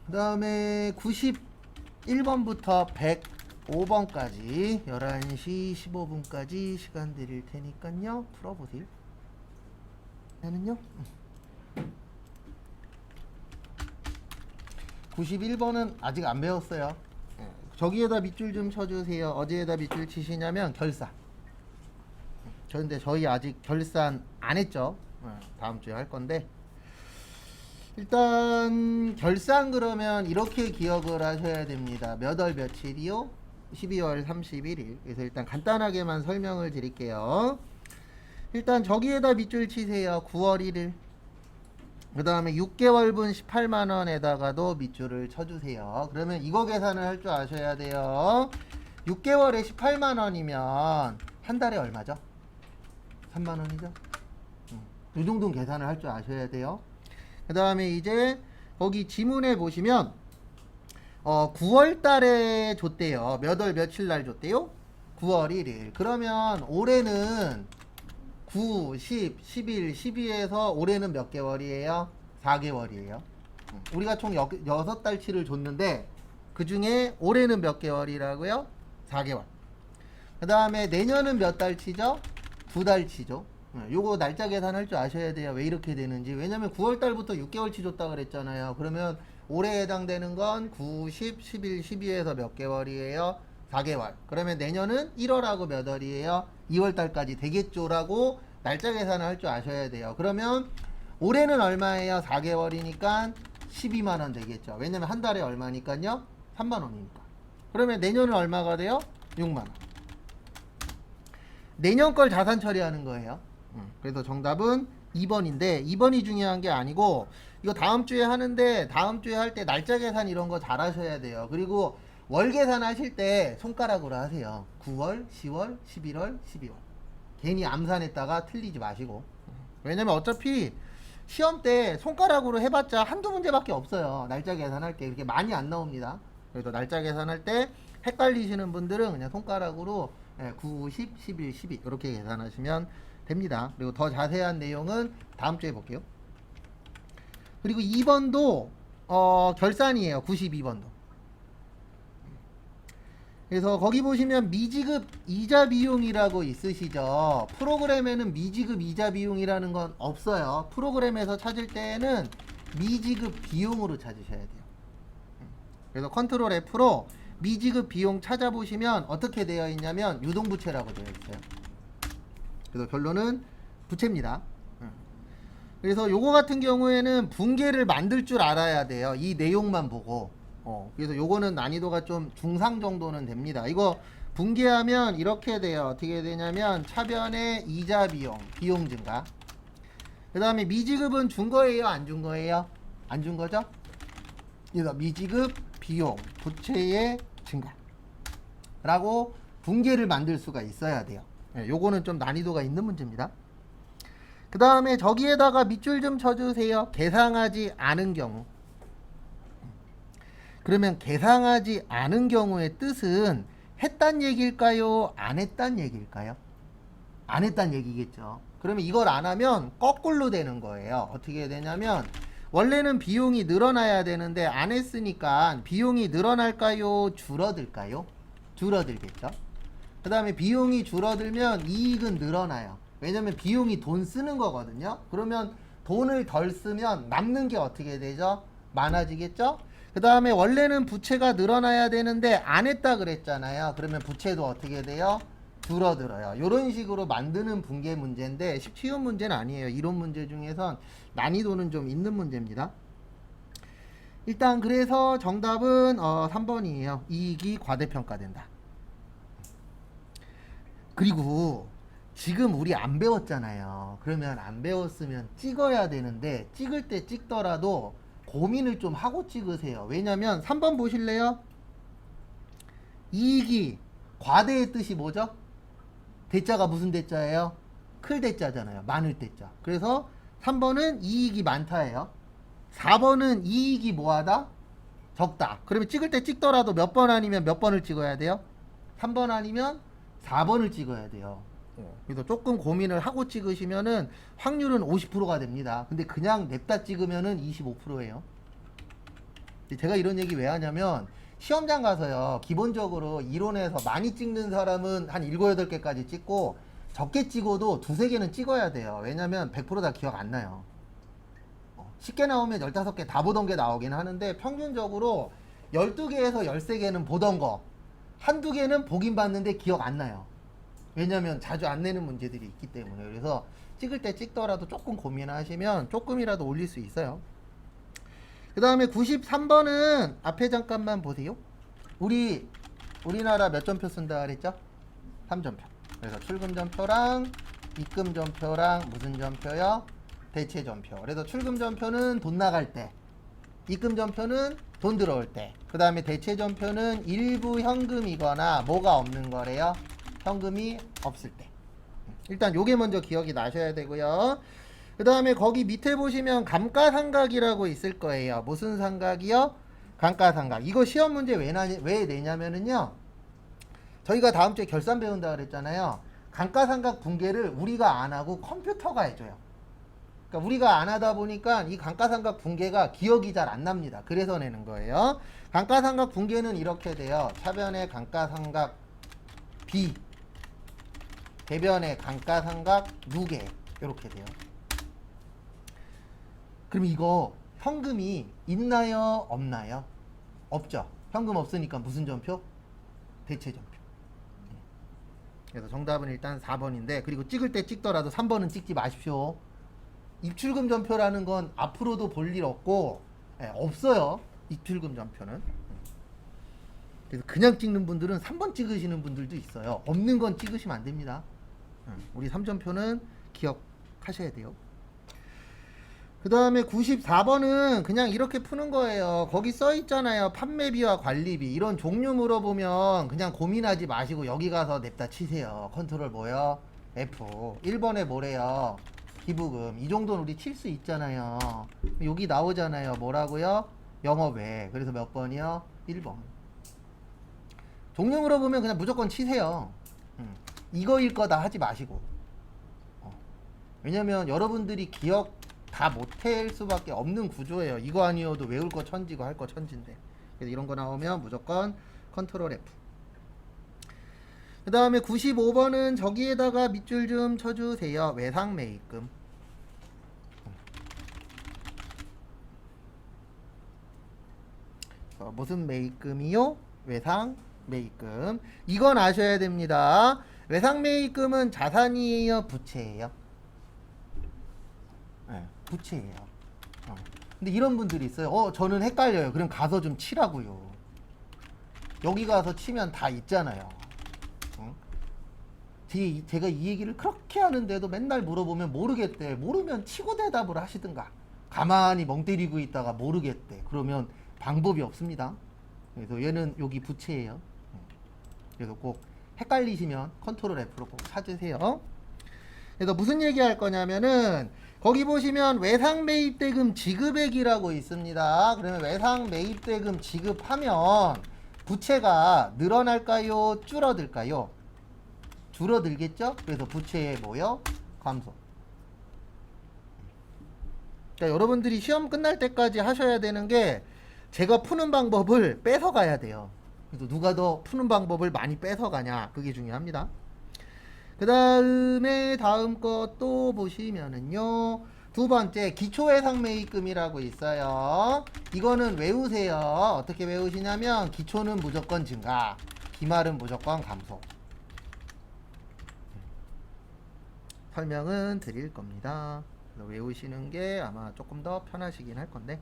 그 다음에 91번부터 105번까지 11시 15분까지 시간 드릴 테니까요. 풀어보세요. 하는요. 91번은 아직 안 배웠어요. 저기에다 밑줄 좀 쳐주세요. 어디에다 밑줄 치시냐면 결산. 근데 저희 아직 결산 안 했죠. 다음 주에 할 건데 일단 결산 그러면 이렇게 기억을 하셔야 됩니다. 몇 월 며칠이요? 12월 31일. 그래서 일단 간단하게만 설명을 드릴게요. 일단 저기에다 밑줄 치세요. 9월 1일. 그 다음에 6개월분 18만원에다가도 밑줄을 쳐주세요. 그러면 이거 계산을 할 줄 아셔야 돼요. 6개월에 18만원이면 한 달에 얼마죠? 3만원이죠? 이 정도는 계산을 할 줄 아셔야 돼요. 그 다음에 이제 거기 지문에 보시면 9월 달에 줬대요. 몇 월 며칠 날 줬대요? 9월 1일. 그러면 올해는 9, 10, 11, 12에서 올해는 몇 개월이에요? 4개월이에요. 우리가 총 6달치를 줬는데 그 중에 올해는 몇 개월이라고요? 4개월. 그 다음에 내년은 몇 달치죠? 2달치죠. 요거 날짜 계산할 줄 아셔야 돼요. 왜 이렇게 되는지. 왜냐면 9월달부터 6개월치 줬다 그랬잖아요. 그러면 올해에 해당되는 건 9, 10, 11, 12에서 몇 개월이에요? 4개월. 그러면 내년은 1월하고 몇 월이에요? 2월달까지 되겠죠 라고 날짜 계산을 할 줄 아셔야 돼요. 그러면 올해는 얼마예요? 4개월이니까 12만원 되겠죠. 왜냐면 한 달에 얼마니까요? 3만원이니까. 그러면 내년은 얼마가 돼요? 6만원. 내년 걸 자산 처리하는 거예요. 그래서 정답은 2번인데 2번이 중요한 게 아니고 이거 다음 주에 하는데 다음 주에 할 때 날짜 계산 이런 거 잘 하셔야 돼요. 그리고 월 계산 하실 때 손가락으로 하세요. 9월, 10월, 11월, 12월. 괜히 암산했다가 틀리지 마시고. 왜냐면 어차피 시험 때 손가락으로 해봤자 한두 문제밖에 없어요. 날짜 계산할 때 그렇게 많이 안 나옵니다. 그래서 날짜 계산할 때 헷갈리시는 분들은 그냥 손가락으로 9, 10, 11, 12 이렇게 계산하시면 됩니다. 그리고 더 자세한 내용은 다음 주에 볼게요. 그리고 2번도 결산이에요. 92번도. 그래서 거기 보시면 미지급 이자 비용이라고 있으시죠. 프로그램에는 미지급 이자 비용이라는 건 없어요. 프로그램에서 찾을 때는 미지급 비용으로 찾으셔야 돼요. 그래서 컨트롤 F로 미지급 비용 찾아보시면 어떻게 되어 있냐면 유동부채라고 되어 있어요. 그래서 결론은 부채입니다. 그래서 요거 같은 경우에는 분계를 만들 줄 알아야 돼요. 이 내용만 보고. 그래서 요거는 난이도가 좀 중상 정도는 됩니다. 이거 분계하면 이렇게 돼요. 어떻게 되냐면 차변의 이자 비용, 비용 증가. 그 다음에 미지급은 준 거예요? 안 준 거예요? 안 준 거죠? 그래서 미지급 비용, 부채의 증가 라고 분계를 만들 수가 있어야 돼요. 요거는 좀 난이도가 있는 문제입니다. 그 다음에 저기에다가 밑줄 좀 쳐주세요. 계상하지 않은 경우. 그러면 계상하지 않은 경우의 뜻은 했단 얘기일까요? 안 했단 얘기일까요? 안 했단 얘기겠죠. 그러면 이걸 안 하면 거꾸로 되는 거예요. 어떻게 되냐면 원래는 비용이 늘어나야 되는데 안 했으니까 비용이 늘어날까요? 줄어들까요? 줄어들겠죠. 그 다음에 비용이 줄어들면 이익은 늘어나요. 왜냐면 비용이 돈 쓰는 거거든요. 그러면 돈을 덜 쓰면 남는 게 어떻게 되죠? 많아지겠죠? 그 다음에 원래는 부채가 늘어나야 되는데 안 했다 그랬잖아요. 그러면 부채도 어떻게 돼요? 줄어들어요. 이런 식으로 만드는 분계 문제인데 쉬운 문제는 아니에요. 이론 문제 중에선 난이도는 좀 있는 문제입니다. 일단 그래서 정답은 3번이에요. 이익이 과대평가된다. 그리고 지금 우리 안 배웠잖아요. 그러면 안 배웠으면 찍어야 되는데 찍을 때 찍더라도 고민을 좀 하고 찍으세요. 왜냐면 3번 보실래요? 이익이 과대의 뜻이 뭐죠? 대자가 무슨 대자예요? 클 대자잖아요. 많을 대자. 그래서 3번은 이익이 많다예요. 4번은 이익이 뭐하다? 적다. 그러면 찍을 때 찍더라도 몇 번 아니면 몇 번을 찍어야 돼요? 3번 아니면 4번을 찍어야 돼요. 그래서 조금 고민을 하고 찍으시면은 확률은 50%가 됩니다. 근데 그냥 냅다 찍으면은 25%예요. 제가 이런 얘기 왜 하냐면 시험장 가서요. 기본적으로 이론에서 많이 찍는 사람은 한 7, 8개까지 찍고 적게 찍어도 2, 3개는 찍어야 돼요. 왜냐면 100% 다 기억 안 나요. 쉽게 나오면 15개 다 보던 게 나오긴 하는데 평균적으로 12개에서 13개는 보던 거, 한두 개는 보긴 봤는데 기억 안 나요. 왜냐면 자주 안 내는 문제들이 있기 때문에. 그래서 찍을 때 찍더라도 조금 고민하시면 조금이라도 올릴 수 있어요. 그 다음에 93번은 앞에 잠깐만 보세요. 우리나라 몇 점표 쓴다 그랬죠? 3점표. 그래서 출금점표랑 입금점표랑 무슨 점표요? 대체점표. 그래서 출금점표는 돈 나갈 때, 입금점표는 돈 들어올 때, 그 다음에 대체점표는 일부 현금이거나 뭐가 없는 거래요? 현금이 없을 때. 일단 요게 먼저 기억이 나셔야 되고요. 그 다음에 거기 밑에 보시면 감가상각이라고 있을 거예요. 무슨 상각이요? 감가상각. 이거 시험 문제 왜 내냐면은요, 저희가 다음 주에 결산 배운다 그랬잖아요. 감가상각 분계를 우리가 안 하고 컴퓨터가 해줘요. 그러니까 우리가 안 하다 보니까 이 감가상각 분계가 기억이 잘 안 납니다. 그래서 내는 거예요. 감가상각 분계는 이렇게 돼요. 차변의 감가상각 B, 대변의 감가상각 누계, 이렇게 돼요. 그럼 이거 현금이 있나요? 없나요? 없죠. 현금 없으니까 무슨 점표? 대체점표. 그래서 정답은 일단 4번인데, 그리고 찍을 때 찍더라도 3번은 찍지 마십시오. 입출금 점표라는 건 앞으로도 볼 일 없고, 없어요. 입출금 점표는. 그래서 그냥 찍는 분들은 3번 찍으시는 분들도 있어요. 없는 건 찍으시면 안 됩니다. 우리 3점표는 기억하셔야 돼요. 그 다음에 94번은 그냥 이렇게 푸는 거예요. 거기 써 있잖아요. 판매비와 관리비. 이런 종류 물어보면 그냥 고민하지 마시고 여기 가서 냅다 치세요. 컨트롤 뭐요? F. 1번에 뭐래요? 기부금. 이 정도는 우리 칠 수 있잖아요. 여기 나오잖아요. 뭐라고요? 영업외. 그래서 몇 번이요? 1번. 종류 물어보면 그냥 무조건 치세요. 이거일 거다 하지 마시고. 왜냐면 여러분들이 기억 다 못할 수밖에 없는 구조예요. 이거 아니어도 외울 거 천지고 할 거 천지인데. 그래서 이런 거 나오면 무조건 컨트롤 F. 그 다음에 95번은 저기에다가 밑줄 좀 쳐주세요. 외상매입금. 무슨 매입금이요? 외상매입금. 이건 아셔야 됩니다. 외상매입금은 자산이에요? 부채예요? 네, 부채예요. 근데 이런 분들이 있어요. 저는 헷갈려요. 그럼 가서 좀 치라고요. 여기 가서 치면 다 있잖아요. 제가 이 얘기를 그렇게 하는데도 맨날 물어보면 모르겠대. 모르면 치고 대답을 하시든가. 가만히 멍 때리고 있다가 모르겠대. 그러면 방법이 없습니다. 그래서 얘는 여기 부채예요. 그래서 꼭 헷갈리시면 컨트롤 F로 꼭 찾으세요. 그래서 무슨 얘기 할 거냐면은 거기 보시면 외상매입대금 지급액이라고 있습니다. 그러면 외상매입대금 지급하면 부채가 늘어날까요? 줄어들까요? 줄어들겠죠? 그래서 부채의 뭐요? 감소. 그러니까 여러분들이 시험 끝날 때까지 하셔야 되는 게 제가 푸는 방법을 뺏어가야 돼요. 그래서 누가 더 푸는 방법을 많이 뺏어가냐, 그게 중요합니다. 그 다음에 다음 거 또 보시면은요, 두 번째 기초외상매입금이라고 있어요. 이거는 외우세요. 어떻게 외우시냐면 기초는 무조건 증가, 기말은 무조건 감소. 설명은 드릴 겁니다. 그래서 외우시는 게 아마 조금 더 편하시긴 할 건데.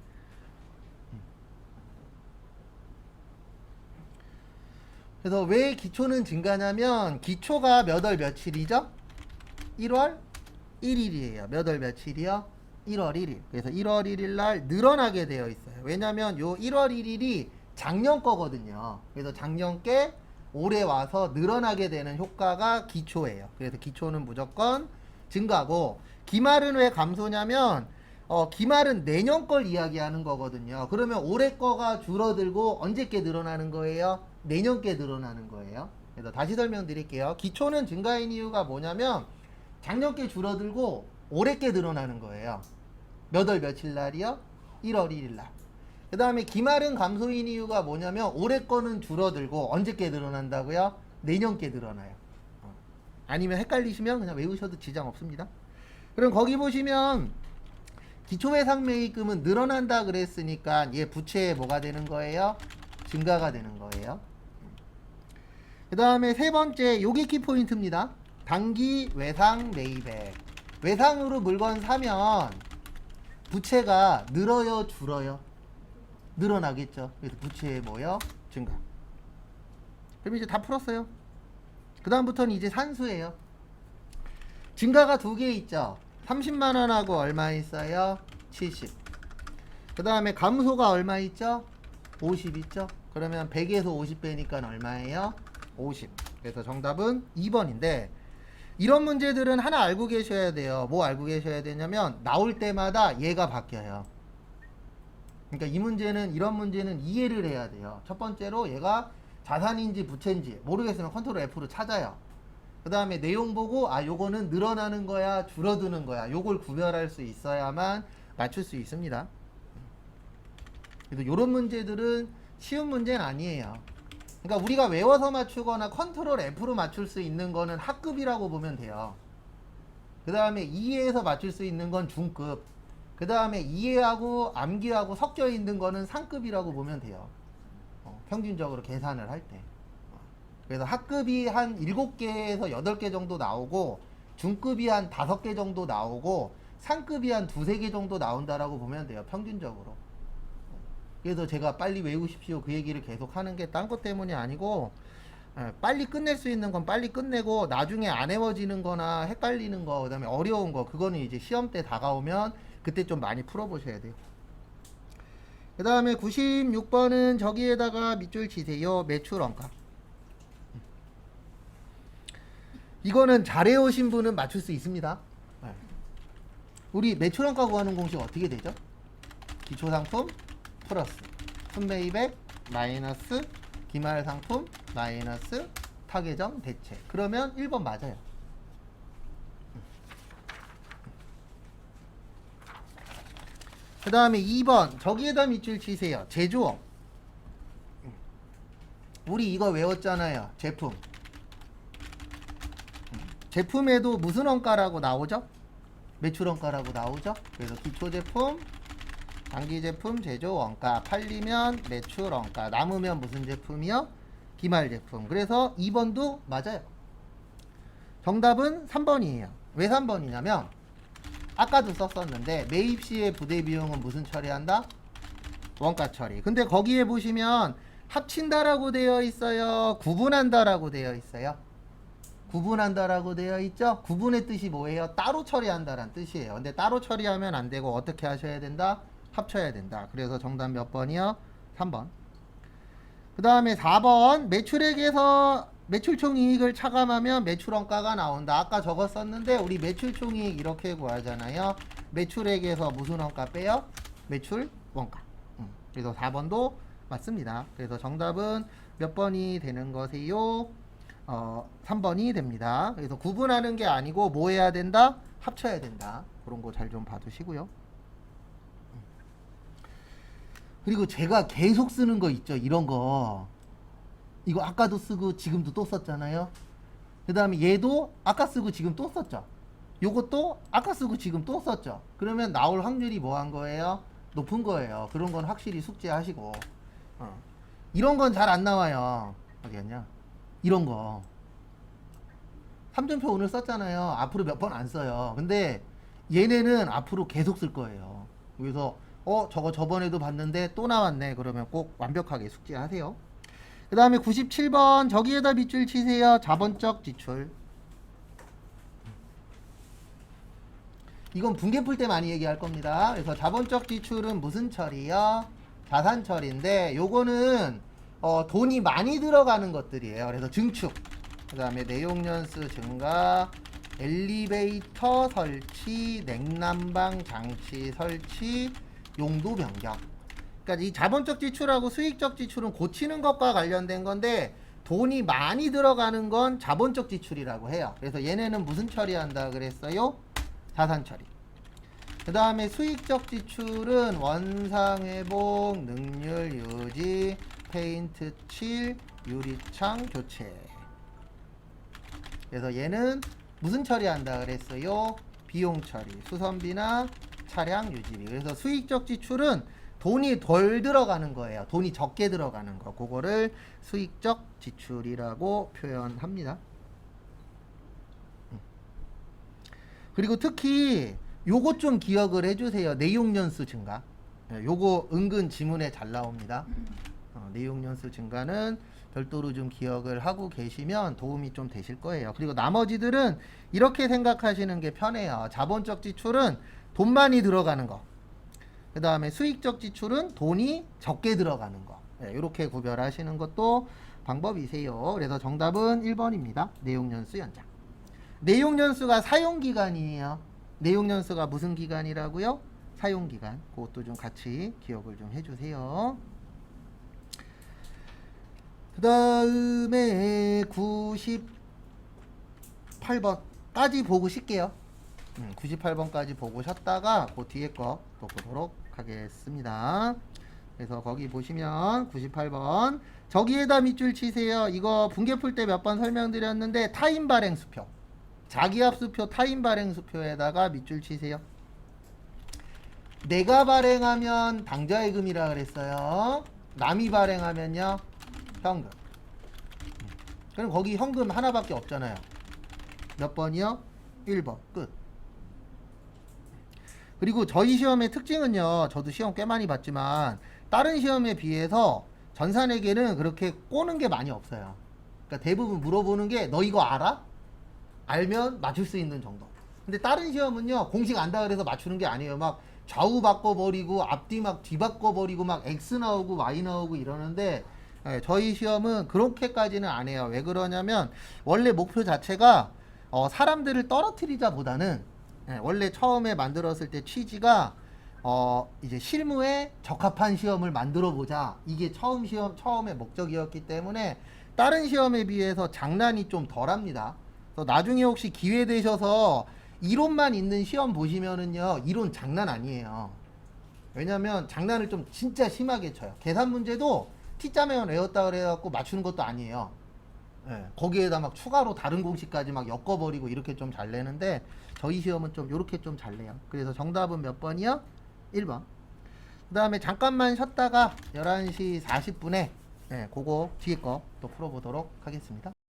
그래서 왜 기초는 증가냐면 기초가 몇 월 며칠이죠? 1월 1일이에요. 몇 월 며칠이요? 1월 1일. 그래서 1월 1일 날 늘어나게 되어 있어요. 왜냐면 요 1월 1일이 작년 거거든요. 그래서 작년 게 올해 와서 늘어나게 되는 효과가 기초예요. 그래서 기초는 무조건 증가고, 기말은 왜 감소냐면 기말은 내년 걸 이야기하는 거거든요. 그러면 올해 거가 줄어들고 언제 게 늘어나는 거예요? 내년 게 늘어나는 거예요. 그래서 다시 설명드릴게요. 기초는 증가인 이유가 뭐냐면 작년 게 줄어들고 올해 게 늘어나는 거예요. 몇 월 며칠 날이요? 1월 1일 날. 그 다음에 기말은 감소인 이유가 뭐냐면 올해 거는 줄어들고 언제 게 늘어난다고요? 내년 게 늘어나요. 아니면 헷갈리시면 그냥 외우셔도 지장 없습니다. 그럼 거기 보시면 기초외상매입금은 늘어난다 그랬으니까 얘 부채에 뭐가 되는 거예요? 증가가 되는 거예요. 그 다음에 세 번째, 요게 키포인트입니다. 단기 외상 매입액. 외상으로 물건 사면 부채가 늘어요, 줄어요? 늘어나겠죠. 그래서 부채의 뭐요? 증가. 그럼 이제 다 풀었어요. 그 다음부터는 이제 산수예요. 증가가 두 개 있죠. 30만원하고 얼마 있어요? 70. 그 다음에 감소가 얼마 있죠? 50 있죠. 그러면 100에서 50 빼니까 얼마예요? 50. 그래서 정답은 2번인데, 이런 문제들은 하나 알고 계셔야 돼요. 뭐 알고 계셔야 되냐면 나올 때마다 얘가 바뀌어요. 그러니까 이 문제는, 이런 문제는 이해를 해야 돼요. 첫 번째로 얘가 자산인지 부채인지 모르겠으면 컨트롤 F로 찾아요. 그 다음에 내용 보고 요거는 늘어나는 거야, 줄어드는 거야, 요걸 구별할 수 있어야만 맞출 수 있습니다. 그래서 요런 문제들은 쉬운 문제는 아니에요. 그러니까 우리가 외워서 맞추거나 컨트롤 F로 맞출 수 있는 거는 하급이라고 보면 돼요. 그 다음에 이해해서 맞출 수 있는 건 중급. 그 다음에 이해하고 암기하고 섞여 있는 거는 상급이라고 보면 돼요. 평균적으로 계산을 할 때. 그래서 하급이 한 7개에서 8개 정도 나오고, 중급이 한 5개 정도 나오고, 상급이 한 2-3개 정도 나온다라고 보면 돼요. 평균적으로. 그래서 제가 빨리 외우십시오 그 얘기를 계속 하는 게 딴 것 때문이 아니고, 빨리 끝낼 수 있는 건 빨리 끝내고, 나중에 안 외워지는 거나 헷갈리는 거, 그 다음에 어려운 거, 그거는 이제 시험 때 다가오면 그때 좀 많이 풀어보셔야 돼요. 그 다음에 96번은 저기에다가 밑줄 치세요. 매출 원가. 이거는 잘해오신 분은 맞출 수 있습니다. 우리 매출 원가 구하는 공식 어떻게 되죠? 기초상품 플러스 순매입액 마이너스 기말상품 마이너스 타계정 대체. 그러면 1번 맞아요. 그 다음에 2번 저기에다 밑줄 치세요. 제조업. 우리 이거 외웠잖아요. 제품. 제품에도 무슨 원가라고 나오죠? 매출 원가라고 나오죠? 그래서 기초제품, 단기제품, 제조 원가, 팔리면 매출 원가, 남으면 무슨 제품이요? 기말 제품. 그래서 2번도 맞아요. 정답은 3번이에요. 왜 3번이냐면 아까도 썼었는데 매입 시에 부대 비용은 무슨 처리한다? 원가 처리. 근데 거기에 보시면 합친다라고 되어 있어요? 구분한다라고 되어 있어요? 구분한다라고 되어 있죠? 구분의 뜻이 뭐예요? 따로 처리한다라는 뜻이에요. 근데 따로 처리하면 안 되고 어떻게 하셔야 된다? 합쳐야 된다. 그래서 정답 몇 번이요? 3번. 그 다음에 4번 매출액에서 매출총이익을 차감하면 매출원가가 나온다. 아까 적었었는데 우리 매출총이익 이렇게 구하잖아요. 매출액에서 무슨 원가 빼요? 매출원가. 그래서 4번도 맞습니다. 그래서 정답은 몇 번이 되는 것이요? 3번이 됩니다. 그래서 구분하는 게 아니고 뭐 해야 된다? 합쳐야 된다. 그런 거 잘 좀 봐두시고요. 그리고 제가 계속 쓰는 거 있죠. 이런 거. 이거 아까도 쓰고 지금도 또 썼잖아요. 그 다음에 얘도 아까 쓰고 지금 또 썼죠. 요것도 아까 쓰고 지금 또 썼죠. 그러면 나올 확률이 뭐 한 거예요? 높은 거예요. 그런 건 확실히 숙지하시고. 이런 건 잘 안 나와요. 어디 갔냐? 이런 거 3점표 오늘 썼잖아요. 앞으로 몇 번 안 써요. 근데 얘네는 앞으로 계속 쓸 거예요. 그래서 저거 저번에도 봤는데 또 나왔네. 그러면 꼭 완벽하게 숙지하세요. 그 다음에 97번 저기에다 밑줄 치세요. 자본적 지출. 이건 분계 풀 때 많이 얘기할 겁니다. 그래서 자본적 지출은 무슨 처리요? 자산 처리인데 요거는 돈이 많이 들어가는 것들이에요. 그래서 증축, 그 다음에 내용연수 증가, 엘리베이터 설치, 냉난방 장치 설치, 용도 변경. 그러니까 이 자본적 지출하고 수익적 지출은 고치는 것과 관련된 건데 돈이 많이 들어가는 건 자본적 지출이라고 해요. 그래서 얘네는 무슨 처리한다 그랬어요? 자산 처리. 그 다음에 수익적 지출은 원상회복, 능률 유지, 페인트 칠, 유리창 교체. 그래서 얘는 무슨 처리한다 그랬어요? 비용 처리, 수선비나 차량 유지비. 그래서 수익적 지출은 돈이 덜 들어가는 거예요. 돈이 적게 들어가는 거. 그거를 수익적 지출이라고 표현합니다. 그리고 특히 요것 좀 기억을 해주세요. 내용연수 증가. 요거 은근 지문에 잘 나옵니다. 내용연수 증가는 별도로 좀 기억을 하고 계시면 도움이 좀 되실 거예요. 그리고 나머지들은 이렇게 생각하시는 게 편해요. 자본적 지출은 돈 많이 들어가는 거. 그 다음에 수익적 지출은 돈이 적게 들어가는 거. 이렇게 구별하시는 것도 방법이세요. 그래서 정답은 1번입니다. 내용연수 연장. 내용연수가 사용기간이에요. 내용연수가 무슨 기간이라고요? 사용기간. 그것도 좀 같이 기억을 좀 해주세요. 그 다음에 98번까지 보고 쉴게요. 98번까지 보고 쉬었다가 그 뒤에 거 또 보도록 하겠습니다. 그래서 거기 보시면 98번 저기에다 밑줄 치세요. 이거 분계 풀 때 몇 번 설명드렸는데 타임 발행 수표, 자기압 수표, 타임 발행 수표에다가 밑줄 치세요. 내가 발행하면 당좌예금이라 그랬어요. 남이 발행하면요 현금. 그럼 거기 현금 하나밖에 없잖아요. 몇 번이요? 1번 끝. 그리고 저희 시험의 특징은요, 저도 시험 꽤 많이 봤지만 다른 시험에 비해서 전산회계는 그렇게 꼬는 게 많이 없어요. 그러니까 대부분 물어보는 게 너 이거 알아? 알면 맞출 수 있는 정도. 근데 다른 시험은요, 공식 안다 그래서 맞추는 게 아니에요. 막 좌우 바꿔버리고 앞뒤 막 뒤 바꿔버리고 막 X 나오고 Y 나오고 이러는데 저희 시험은 그렇게까지는 안 해요. 왜 그러냐면 원래 목표 자체가 사람들을 떨어뜨리자 보다는 원래 처음에 만들었을 때 취지가 이제 실무에 적합한 시험을 만들어 보자. 이게 처음의 목적이었기 때문에 다른 시험에 비해서 장난이 좀 덜합니다. 그래서 나중에 혹시 기회 되셔서 이론만 있는 시험 보시면은요, 이론 장난 아니에요. 왜냐면 장난을 좀 진짜 심하게 쳐요. 계산 문제도 T자면 외웠다 그래갖고 맞추는 것도 아니에요. 거기에다 막 추가로 다른 공식까지 막 엮어버리고 이렇게 좀 잘 내는데 저희 시험은 좀 이렇게 좀 잘 내요. 그래서 정답은 몇 번이요? 1번. 그 다음에 잠깐만 쉬었다가 11시 40분에 그거 뒤에 거 또 풀어보도록 하겠습니다.